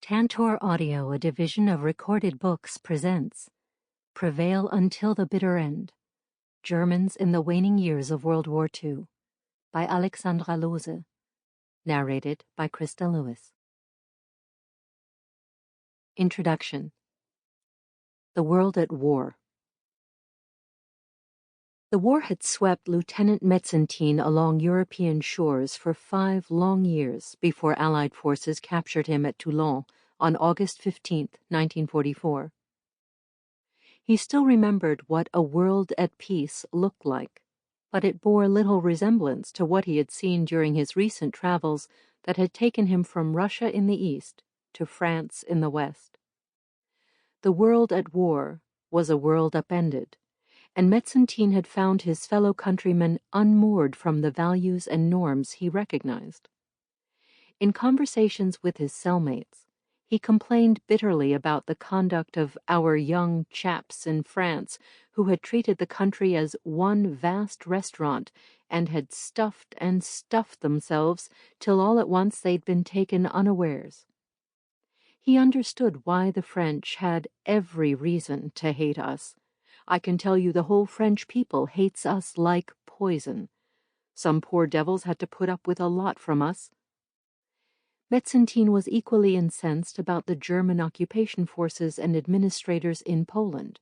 Tantor Audio, a division of Recorded Books, presents Prevail Until the Bitter End, Germans in the Waning Years of World War II, by Alexandra Lohse, narrated by Christa Lewis. Introduction. The World at War. The war had swept Lieutenant Metzentin along European shores for 5 long years before Allied forces captured him at Toulon on August 15, 1944. He still remembered what a world at peace looked like, but it bore little resemblance to what he had seen during his recent travels that had taken him from Russia in the east to France in the west. The world at war was a world upended, and Metzentin had found his fellow countrymen unmoored from the values and norms he recognized. In conversations with his cellmates, he complained bitterly about the conduct of our young chaps in France who had treated the country as one vast restaurant and had stuffed and stuffed themselves till all at once they'd been taken unawares. He understood why the French had every reason to hate us. I can tell you the whole French people hates us like poison. Some poor devils had to put up with a lot from us. Metzentin was equally incensed about the German occupation forces and administrators in Poland,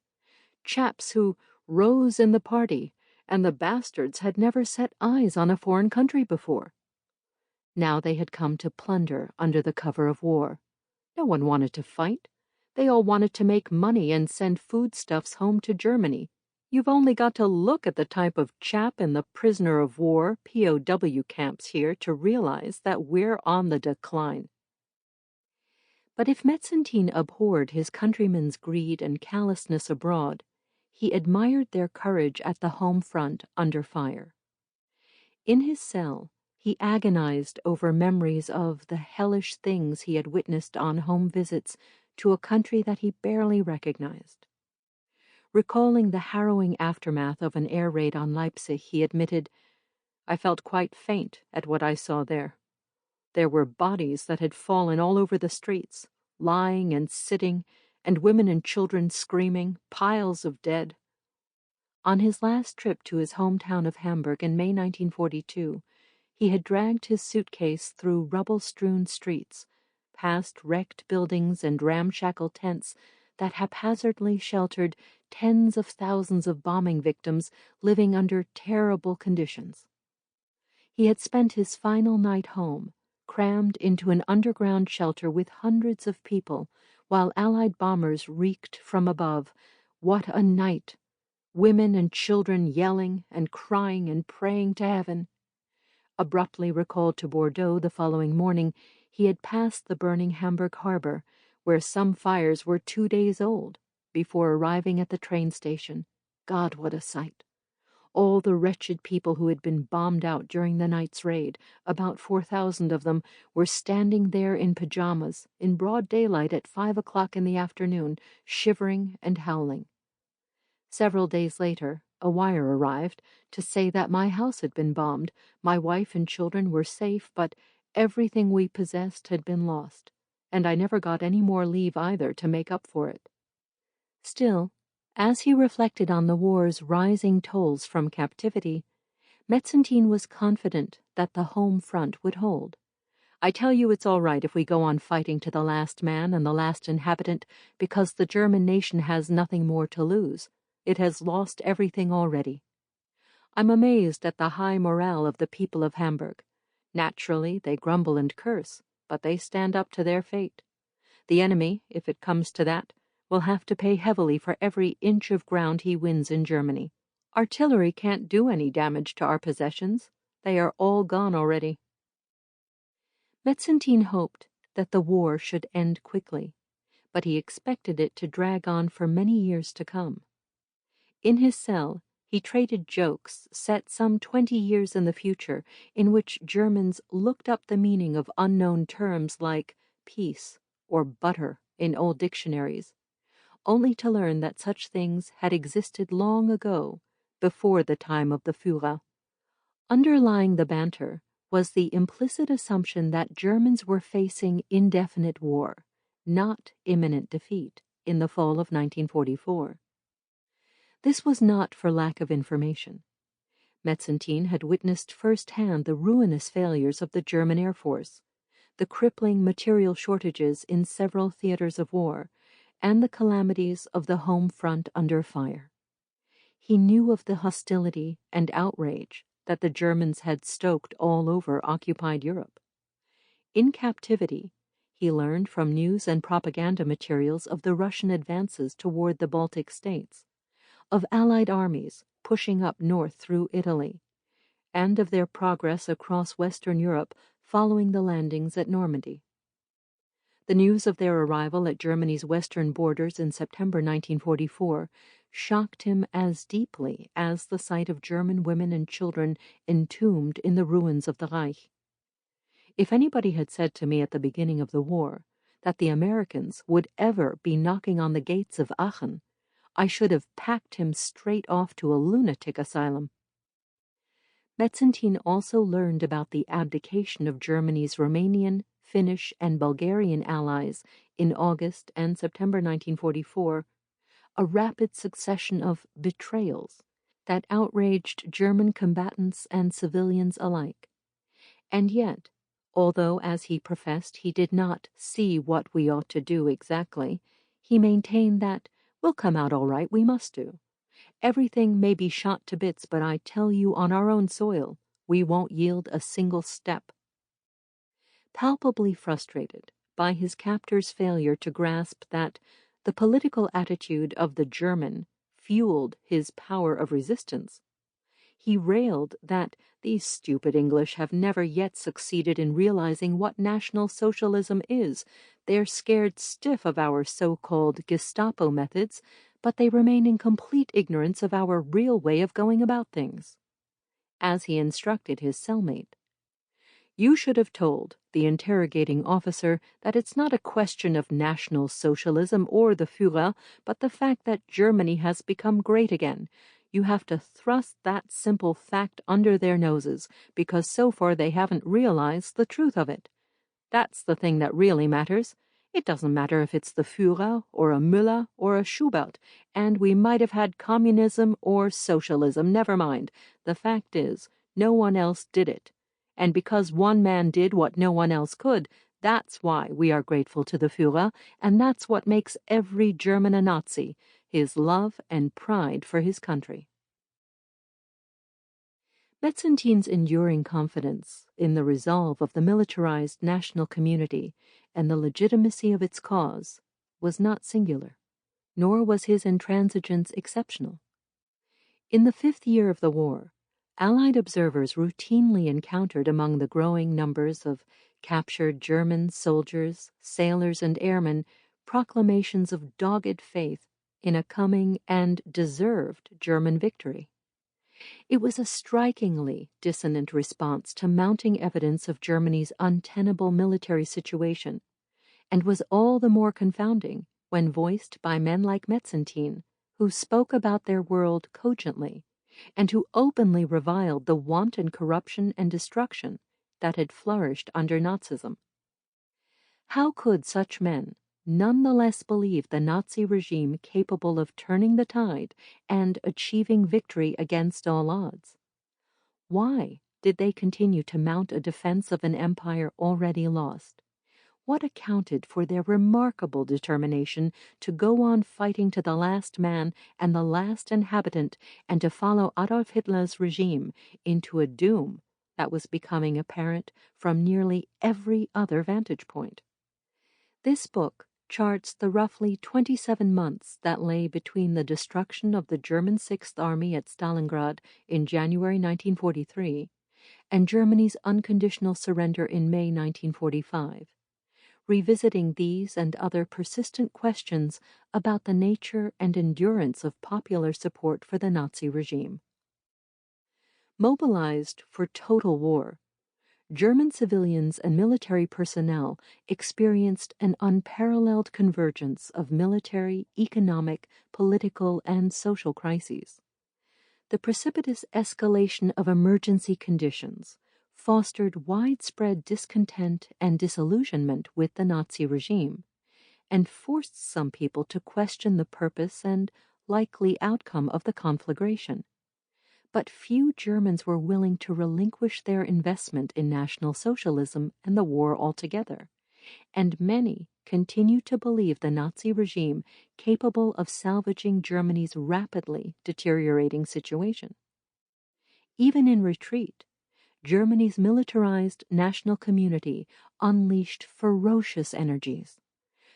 chaps who rose in the party, and the bastards had never set eyes on a foreign country before. Now they had come to plunder under the cover of war. No one wanted to fight. They all wanted to make money and send foodstuffs home to Germany. You've only got to look at the type of chap in the prisoner of war POW camps here to realize that we're on the decline. But if Metzentin abhorred his countrymen's greed and callousness abroad, he admired their courage at the home front under fire. In his cell, he agonized over memories of the hellish things he had witnessed on home visits to a country that he barely recognized. Recalling the harrowing aftermath of an air raid on Leipzig, he admitted, "I felt quite faint at what I saw there. There were bodies that had fallen all over the streets, lying and sitting, and women and children screaming, piles of dead." On his last trip to his hometown of Hamburg in May 1942, he had dragged his suitcase through rubble-strewn streets, past wrecked buildings and ramshackle tents that haphazardly sheltered tens of thousands of bombing victims living under terrible conditions. He had spent his final night home, crammed into an underground shelter with hundreds of people, while Allied bombers reeked from above. What a night! Women and children yelling and crying and praying to heaven. Abruptly recalled to Bordeaux the following morning, he had passed the burning Hamburg harbor, where some fires were 2 days old, before arriving at the train station. God, what a sight! All the wretched people who had been bombed out during the night's raid, about 4,000 of them, were standing there in pajamas, in broad daylight at 5 o'clock in the afternoon, shivering and howling. Several days later, a wire arrived to say that my house had been bombed, my wife and children were safe, but everything we possessed had been lost, and I never got any more leave either to make up for it. Still, as he reflected on the war's rising tolls from captivity, Metzentin was confident that the home front would hold. "I tell you it's all right if we go on fighting to the last man and the last inhabitant, because the German nation has nothing more to lose. It has lost everything already. I'm amazed at the high morale of the people of Hamburg. Naturally, they grumble and curse, but they stand up to their fate. The enemy, if it comes to that, will have to pay heavily for every inch of ground he wins in Germany. Artillery can't do any damage to our possessions. They are all gone already." Metzentin hoped that the war should end quickly, but he expected it to drag on for many years to come. In his cell, he traded jokes set some 20 years in the future, in which Germans looked up the meaning of unknown terms like peace or butter in old dictionaries, only to learn that such things had existed long ago, before the time of the Führer. Underlying the banter was the implicit assumption that Germans were facing indefinite war, not imminent defeat, in the fall of 1944. This was not for lack of information. Metzentin had witnessed firsthand the ruinous failures of the German Air Force, the crippling material shortages in several theaters of war, and the calamities of the home front under fire. He knew of the hostility and outrage that the Germans had stoked all over occupied Europe. In captivity, he learned from news and propaganda materials of the Russian advances toward the Baltic states, of Allied armies pushing up north through Italy, and of their progress across Western Europe following the landings at Normandy. The news of their arrival at Germany's western borders in September 1944 shocked him as deeply as the sight of German women and children entombed in the ruins of the Reich. If anybody had said to me at the beginning of the war that the Americans would ever be knocking on the gates of Aachen, I should have packed him straight off to a lunatic asylum. Metzentin also learned about the abdication of Germany's Romanian, Finnish, and Bulgarian allies in August and September 1944, a rapid succession of betrayals that outraged German combatants and civilians alike. And yet, although as he professed he did not see what we ought to do exactly, he maintained that we'll come out all right, we must do. Everything may be shot to bits, but I tell you on our own soil, we won't yield a single step. Palpably frustrated by his captor's failure to grasp that the political attitude of the German fueled his power of resistance, he railed that these stupid English have never yet succeeded in realizing what National Socialism is. They're scared stiff of our so-called Gestapo methods, but they remain in complete ignorance of our real way of going about things. As he instructed his cellmate, "You should have told the interrogating officer that it's not a question of National Socialism or the Führer, but the fact that Germany has become great again. You have to thrust that simple fact under their noses, because so far they haven't realized the truth of it. That's the thing that really matters. It doesn't matter if it's the Führer or a Müller or a Schubert, and we might have had communism or socialism, never mind. The fact is, no one else did it. And because one man did what no one else could, that's why we are grateful to the Führer, and that's what makes every German a Nazi, his love and pride for his country." Metzentin's enduring confidence in the resolve of the militarized national community and the legitimacy of its cause was not singular, nor was his intransigence exceptional. In the 5th year of the war, Allied observers routinely encountered among the growing numbers of captured German soldiers, sailors, and airmen proclamations of dogged faith in a coming and deserved German victory. It was a strikingly dissonant response to mounting evidence of Germany's untenable military situation, and was all the more confounding when voiced by men like Metzentin, who spoke about their world cogently, and who openly reviled the wanton corruption and destruction that had flourished under Nazism. How could such men nonetheless believe the Nazi regime capable of turning the tide and achieving victory against all odds? Why did they continue to mount a defense of an empire already lost? What accounted for their remarkable determination to go on fighting to the last man and the last inhabitant, and to follow Adolf Hitler's regime into a doom that was becoming apparent from nearly every other vantage point? This book charts the roughly 27 months that lay between the destruction of the German Sixth Army at Stalingrad in January 1943 and Germany's unconditional surrender in May 1945, revisiting these and other persistent questions about the nature and endurance of popular support for the Nazi regime. Mobilized for total war, German civilians and military personnel experienced an unparalleled convergence of military, economic, political, and social crises. The precipitous escalation of emergency conditions fostered widespread discontent and disillusionment with the Nazi regime, and forced some people to question the purpose and likely outcome of the conflagration. But few Germans were willing to relinquish their investment in National Socialism and the war altogether, and many continue to believe the Nazi regime capable of salvaging Germany's rapidly deteriorating situation. Even in retreat, Germany's militarized national community unleashed ferocious energies,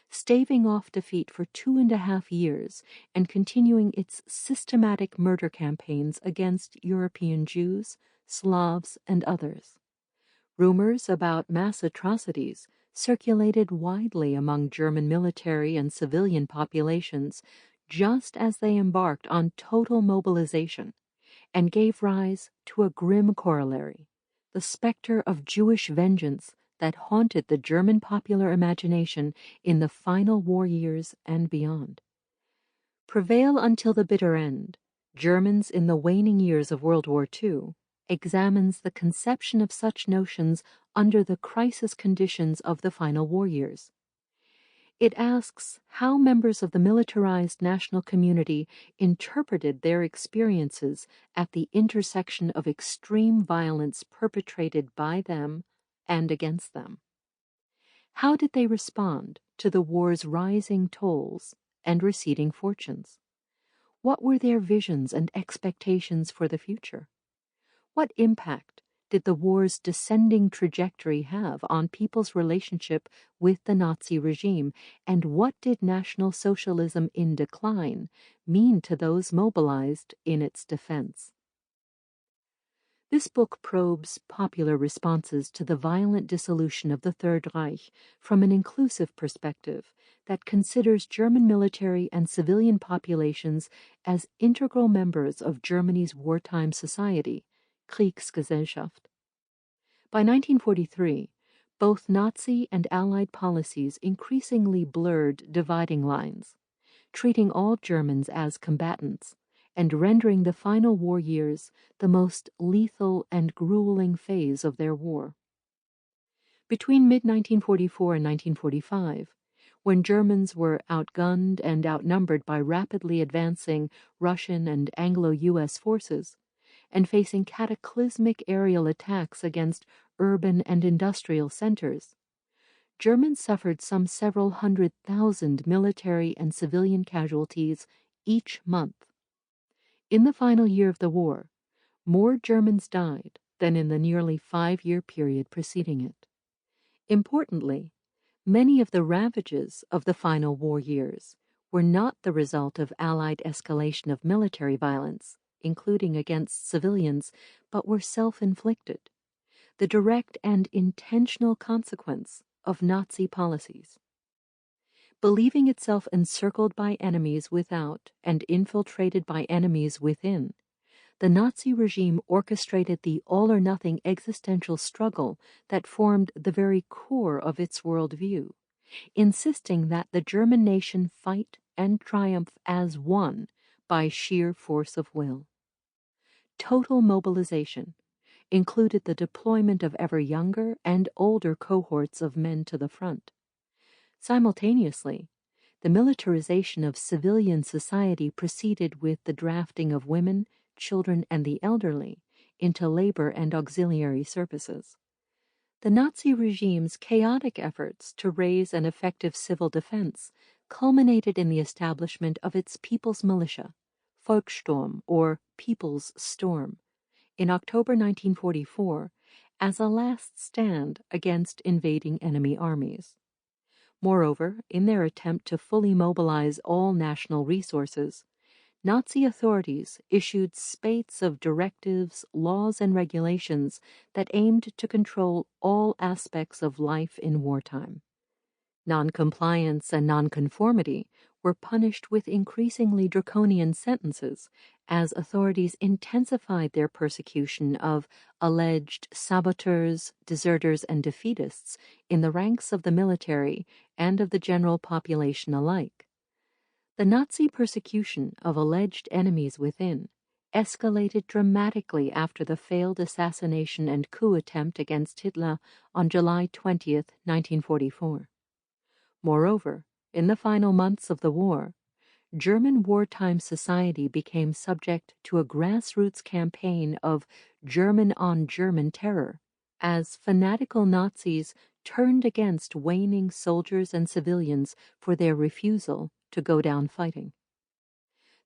staving off defeat for 2.5 years and continuing its systematic murder campaigns against European Jews, Slavs, and others. Rumors about mass atrocities circulated widely among German military and civilian populations just as they embarked on total mobilization, and gave rise to a grim corollary, the specter of Jewish vengeance that haunted the German popular imagination in the final war years and beyond. Prevail until the bitter end, Germans in the waning years of World War II, examines the conception of such notions under the crisis conditions of the final war years. It asks how members of the militarized national community interpreted their experiences at the intersection of extreme violence perpetrated by them and against them. How did they respond to the war's rising tolls and receding fortunes? What were their visions and expectations for the future? What impact did the war's descending trajectory have on people's relationship with the Nazi regime, and what did National Socialism in decline mean to those mobilized in its defense? This book probes popular responses to the violent dissolution of the Third Reich from an inclusive perspective that considers German military and civilian populations as integral members of Germany's wartime society, Kriegsgesellschaft. By 1943, both Nazi and Allied policies increasingly blurred dividing lines, treating all Germans as combatants and rendering the final war years the most lethal and grueling phase of their war. Between mid-1944 and 1945, when Germans were outgunned and outnumbered by rapidly advancing Russian and Anglo-US forces, and facing cataclysmic aerial attacks against urban and industrial centers, Germans suffered some several 100,000 military and civilian casualties each month. In the final year of the war, more Germans died than in the nearly 5-year period preceding it. Importantly, many of the ravages of the final war years were not the result of Allied escalation of military violence, including against civilians, but were self-inflicted, the direct and intentional consequence of Nazi policies. Believing itself encircled by enemies without and infiltrated by enemies within, the Nazi regime orchestrated the all-or-nothing existential struggle that formed the very core of its worldview, insisting that the German nation fight and triumph as one by sheer force of will. Total mobilization included the deployment of ever younger and older cohorts of men to the front. Simultaneously, the militarization of civilian society proceeded with the drafting of women, children, and the elderly into labor and auxiliary services. The Nazi regime's chaotic efforts to raise an effective civil defense culminated in the establishment of its People's Militia, Volkssturm, or People's Storm, in October 1944 as a last stand against invading enemy armies. Moreover, in their attempt to fully mobilize all national resources, Nazi authorities issued spates of directives, laws, and regulations that aimed to control all aspects of life in wartime. Noncompliance and nonconformity were punished with increasingly draconian sentences as authorities intensified their persecution of alleged saboteurs, deserters, and defeatists in the ranks of the military and of the general population alike. The Nazi persecution of alleged enemies within escalated dramatically after the failed assassination and coup attempt against Hitler on July 20, 1944. Moreover, in the final months of the war, German wartime society became subject to a grassroots campaign of German-on-German terror, as fanatical Nazis turned against waning soldiers and civilians for their refusal to go down fighting.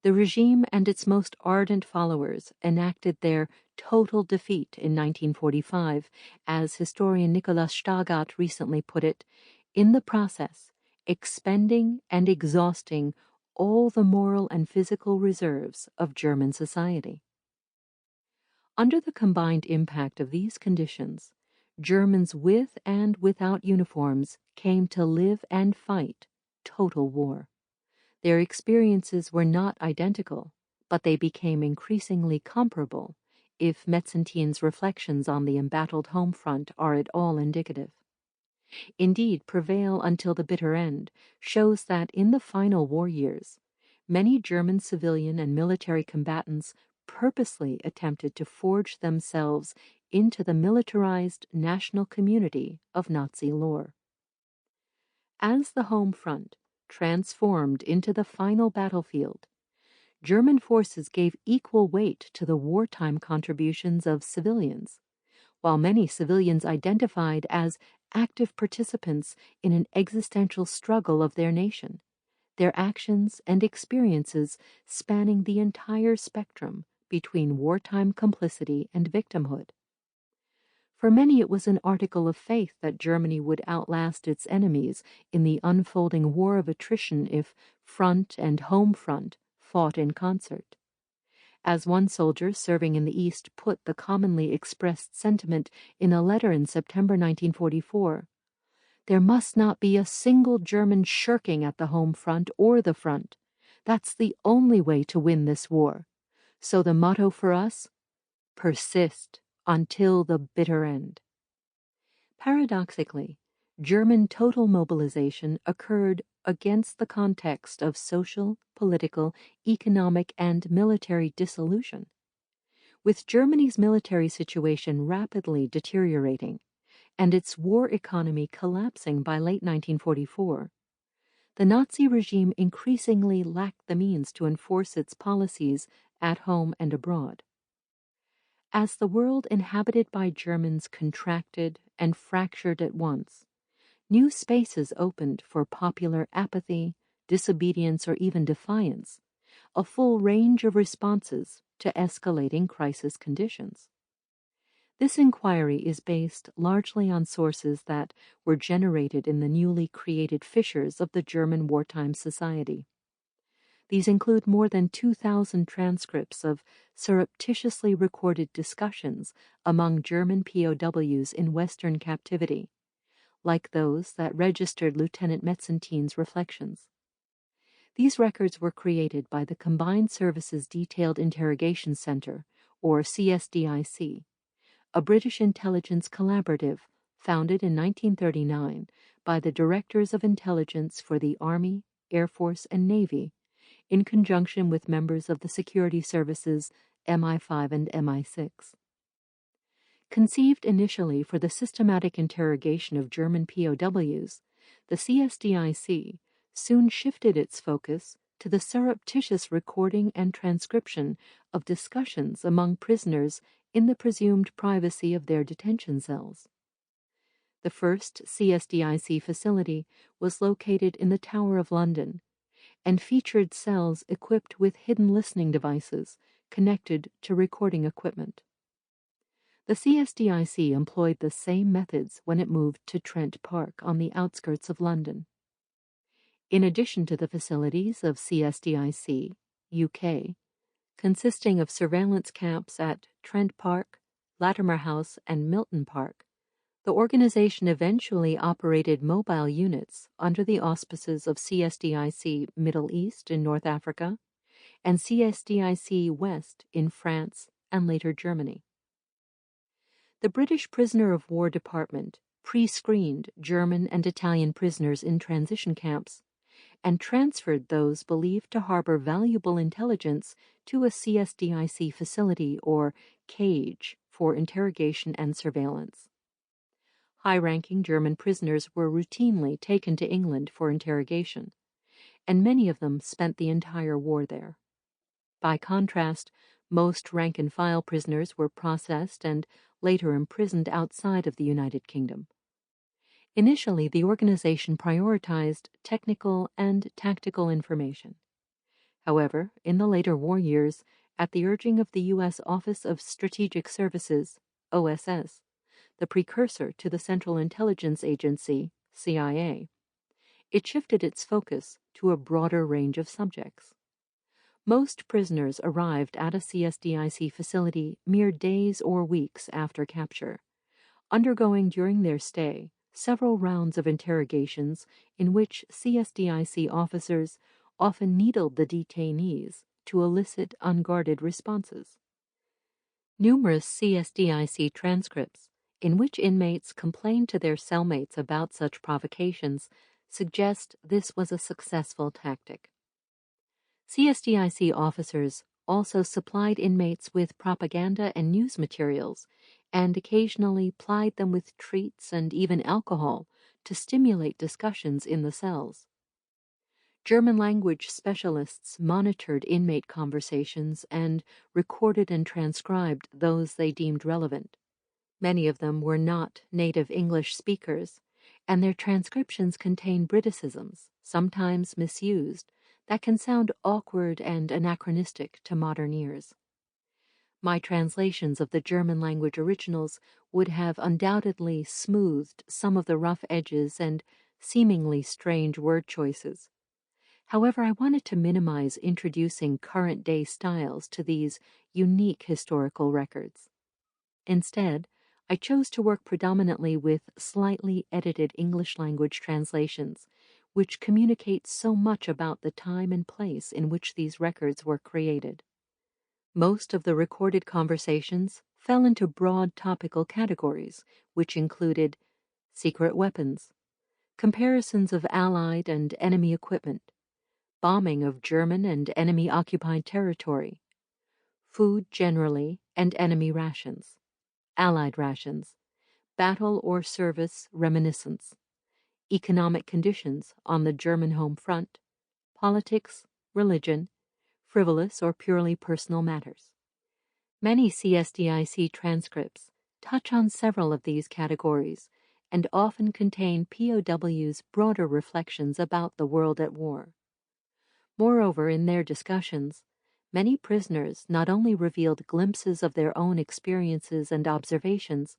The regime and its most ardent followers enacted their total defeat in 1945, as historian Nicholas Stargard recently put it, in the process, expending and exhausting all the moral and physical reserves of German society. Under the combined impact of these conditions, Germans with and without uniforms came to live and fight total war. Their experiences were not identical, but they became increasingly comparable, if Metzentin's reflections on the embattled home front are at all indicative. Indeed, Prevail Until the Bitter End shows that in the final war years, many German civilian and military combatants purposely attempted to forge themselves into the militarized national community of Nazi lore. As the home front transformed into the final battlefield, German forces gave equal weight to the wartime contributions of civilians, while many civilians identified as active participants in an existential struggle of their nation, their actions and experiences spanning the entire spectrum between wartime complicity and victimhood. For many, it was an article of faith that Germany would outlast its enemies in the unfolding war of attrition if front and home front fought in concert. As one soldier serving in the East put the commonly expressed sentiment in a letter in September 1944, "There must not be a single German shirking at the home front or the front. That's the only way to win this war. So the motto for us? Persist until the bitter end." Paradoxically, German total mobilization occurred against the context of social, political, economic, and military dissolution. With Germany's military situation rapidly deteriorating and its war economy collapsing by late 1944, the Nazi regime increasingly lacked the means to enforce its policies at home and abroad. As the world inhabited by Germans contracted and fractured at once, new spaces opened for popular apathy, disobedience, or even defiance, a full range of responses to escalating crisis conditions. This inquiry is based largely on sources that were generated in the newly created fissures of the German wartime society. These include more than 2,000 transcripts of surreptitiously recorded discussions among German POWs in Western captivity, like those that registered Lieutenant Metzentin's reflections. These records were created by the Combined Services Detailed Interrogation Center, or CSDIC, a British intelligence collaborative founded in 1939 by the Directors of Intelligence for the Army, Air Force, and Navy, in conjunction with members of the security services MI5 and MI6. Conceived initially for the systematic interrogation of German POWs, the CSDIC soon shifted its focus to the surreptitious recording and transcription of discussions among prisoners in the presumed privacy of their detention cells. The first CSDIC facility was located in the Tower of London and featured cells equipped with hidden listening devices connected to recording equipment. The CSDIC employed the same methods when it moved to Trent Park on the outskirts of London. In addition to the facilities of CSDIC, UK, consisting of surveillance camps at Trent Park, Latimer House, and Milton Park, the organization eventually operated mobile units under the auspices of CSDIC Middle East in North Africa and CSDIC West in France and later Germany. The British Prisoner of War Department pre-screened German and Italian prisoners in transition camps and transferred those believed to harbor valuable intelligence to a CSDIC facility or cage for interrogation and surveillance. High-ranking German prisoners were routinely taken to England for interrogation, and many of them spent the entire war there. By contrast, most rank-and-file prisoners were processed and later imprisoned outside of the United Kingdom. Initially, the organization prioritized technical and tactical information. However, in the later war years, at the urging of the U.S. Office of Strategic Services, OSS, the precursor to the Central Intelligence Agency, CIA, it shifted its focus to a broader range of subjects. Most prisoners arrived at a CSDIC facility mere days or weeks after capture, undergoing during their stay several rounds of interrogations in which CSDIC officers often needled the detainees to elicit unguarded responses. Numerous CSDIC transcripts in which inmates complained to their cellmates about such provocations suggest this was a successful tactic. CSDIC officers also supplied inmates with propaganda and news materials and occasionally plied them with treats and even alcohol to stimulate discussions in the cells. German language specialists monitored inmate conversations and recorded and transcribed those they deemed relevant. Many of them were not native English speakers, and their transcriptions contain Briticisms, sometimes misused, that can sound awkward and anachronistic to modern ears. My translations of the German language originals would have undoubtedly smoothed some of the rough edges and seemingly strange word choices. However, I wanted to minimize introducing current-day styles to these unique historical records. Instead, I chose to work predominantly with slightly edited English-language translations, which communicate so much about the time and place in which these records were created. Most of the recorded conversations fell into broad topical categories, which included secret weapons, comparisons of Allied and enemy equipment, bombing of German and enemy-occupied territory, food generally and enemy rations, Allied rations, battle or service reminiscence, economic conditions on the German home front, politics, religion, frivolous or purely personal matters. Many CSDIC transcripts touch on several of these categories and often contain POW's broader reflections about the world at war. Moreover, in their discussions, many prisoners not only revealed glimpses of their own experiences and observations,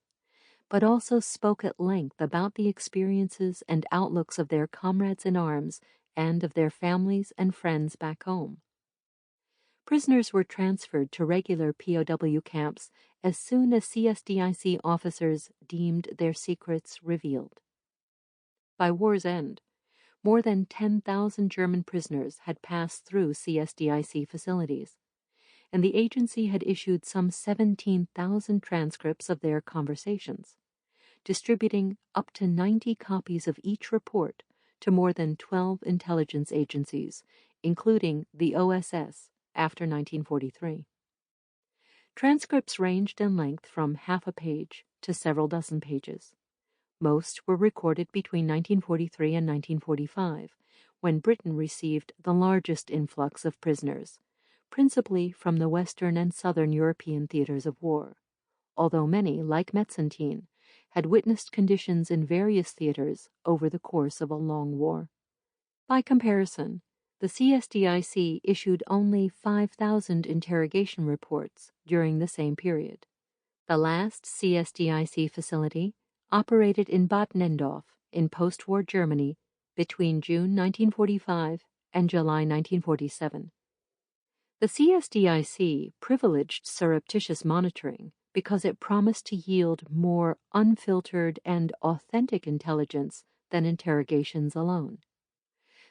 but also spoke at length about the experiences and outlooks of their comrades in arms and of their families and friends back home. Prisoners were transferred to regular POW camps as soon as CSDIC officers deemed their secrets revealed. By war's end, more than 10,000 German prisoners had passed through CSDIC facilities, and the agency had issued some 17,000 transcripts of their conversations, distributing up to 90 copies of each report to more than 12 intelligence agencies, including the OSS after 1943. Transcripts ranged in length from half a page to several dozen pages. Most were recorded between 1943 and 1945, when Britain received the largest influx of prisoners, principally from the Western and Southern European theaters of war, although many, like Metzentine, had witnessed conditions in various theaters over the course of a long war. By comparison, the CSDIC issued only 5,000 interrogation reports during the same period. The last CSDIC facility operated in Bad Nendorf in post-war Germany between June 1945 and July 1947. The CSDIC privileged surreptitious monitoring because it promised to yield more unfiltered and authentic intelligence than interrogations alone.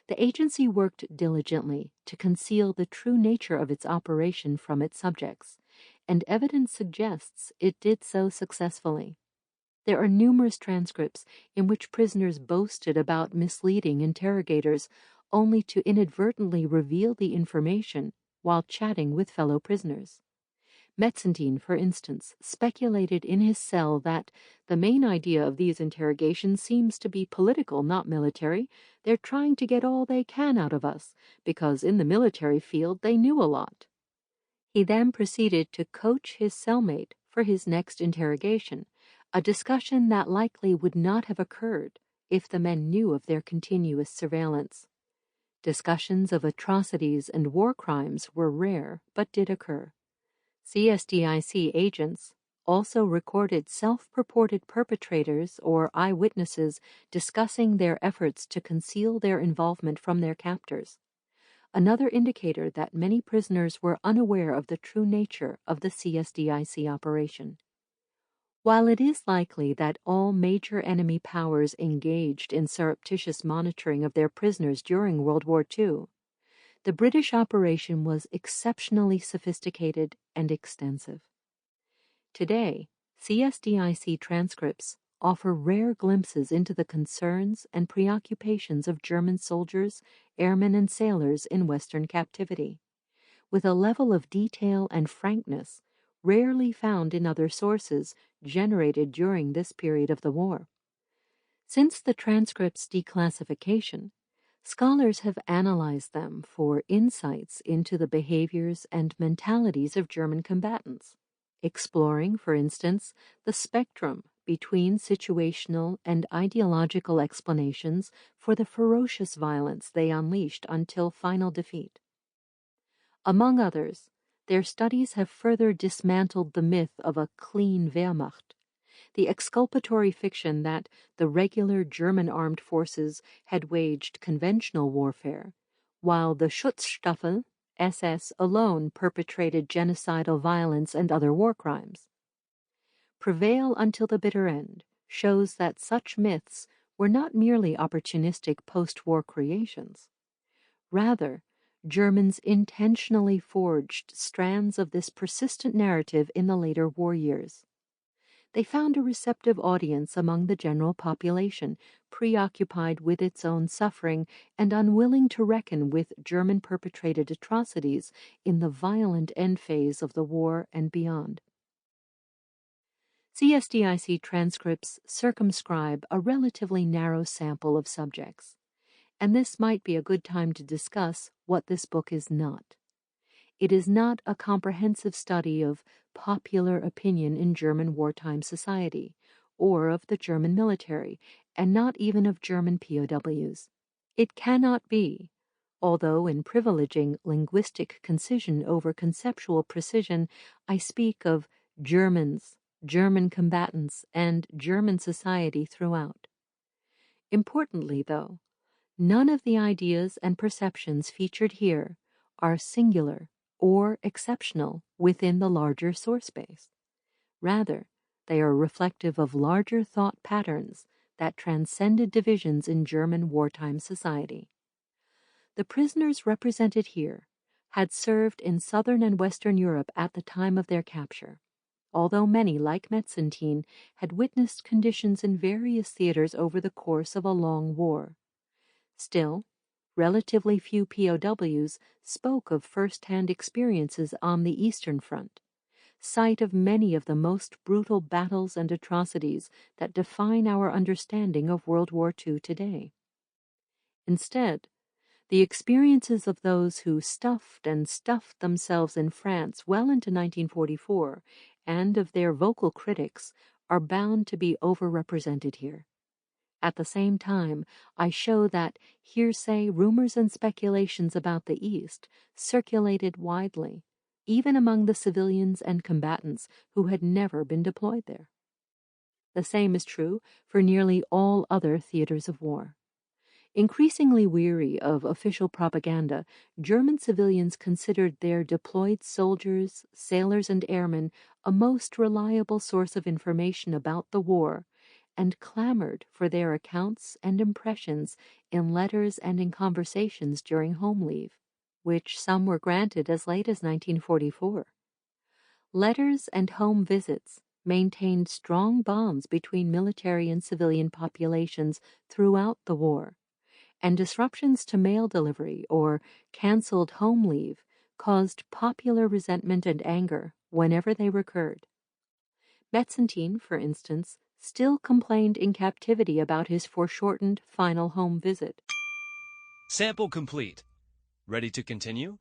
The agency worked diligently to conceal the true nature of its operation from its subjects, and evidence suggests it did so successfully. There are numerous transcripts in which prisoners boasted about misleading interrogators only to inadvertently reveal the information while chatting with fellow prisoners. Metzentine, for instance, speculated in his cell that the main idea of these interrogations seems to be political, not military. They're trying to get all they can out of us, because in the military field they knew a lot. He then proceeded to coach his cellmate for his next interrogation, a discussion that likely would not have occurred if the men knew of their continuous surveillance. Discussions of atrocities and war crimes were rare, but did occur. CSDIC agents also recorded self-purported perpetrators or eyewitnesses discussing their efforts to conceal their involvement from their captors, another indicator that many prisoners were unaware of the true nature of the CSDIC operation. While it is likely that all major enemy powers engaged in surreptitious monitoring of their prisoners during World War II, the British operation was exceptionally sophisticated and extensive. Today, CSDIC transcripts offer rare glimpses into the concerns and preoccupations of German soldiers, airmen, and sailors in Western captivity, with a level of detail and frankness rarely found in other sources generated during this period of the war. Since the transcripts' declassification, scholars have analyzed them for insights into the behaviors and mentalities of German combatants, exploring, for instance, the spectrum between situational and ideological explanations for the ferocious violence they unleashed until final defeat. Among others, their studies have further dismantled the myth of a clean Wehrmacht, the exculpatory fiction that the regular German armed forces had waged conventional warfare, while the Schutzstaffel, SS, alone perpetrated genocidal violence and other war crimes. Prevail until the bitter end shows that such myths were not merely opportunistic post-war creations. Rather, Germans intentionally forged strands of this persistent narrative in the later war years. They found a receptive audience among the general population, preoccupied with its own suffering and unwilling to reckon with German-perpetrated atrocities in the violent end phase of the war and beyond. CSDIC transcripts circumscribe a relatively narrow sample of subjects, and this might be a good time to discuss what this book is not. It is not a comprehensive study of popular opinion in German wartime society, or of the German military, and not even of German POWs. It cannot be, although in privileging linguistic concision over conceptual precision, I speak of Germans, German combatants, and German society throughout. Importantly, though, none of the ideas and perceptions featured here are singular or exceptional within the larger source base. Rather, they are reflective of larger thought patterns that transcended divisions in German wartime society. The prisoners represented here had served in Southern and Western Europe at the time of their capture, although many, like Metzentine, had witnessed conditions in various theaters over the course of a long war. Still, relatively few POWs spoke of first-hand experiences on the Eastern Front, site of many of the most brutal battles and atrocities that define our understanding of World War II today. Instead, the experiences of those who stuffed themselves in France well into 1944 and of their vocal critics are bound to be overrepresented here. At the same time, I show that hearsay, rumors, and speculations about the East circulated widely, even among the civilians and combatants who had never been deployed there. The same is true for nearly all other theaters of war. Increasingly weary of official propaganda, German civilians considered their deployed soldiers, sailors, and airmen a most reliable source of information about the war, and clamored for their accounts and impressions in letters and in conversations during home leave, which some were granted as late as 1944. Letters and home visits maintained strong bonds between military and civilian populations throughout the war, and disruptions to mail delivery or canceled home leave caused popular resentment and anger whenever they recurred. Metzentine, for instance, still complained in captivity about his foreshortened final home visit. Sample complete. Ready to continue?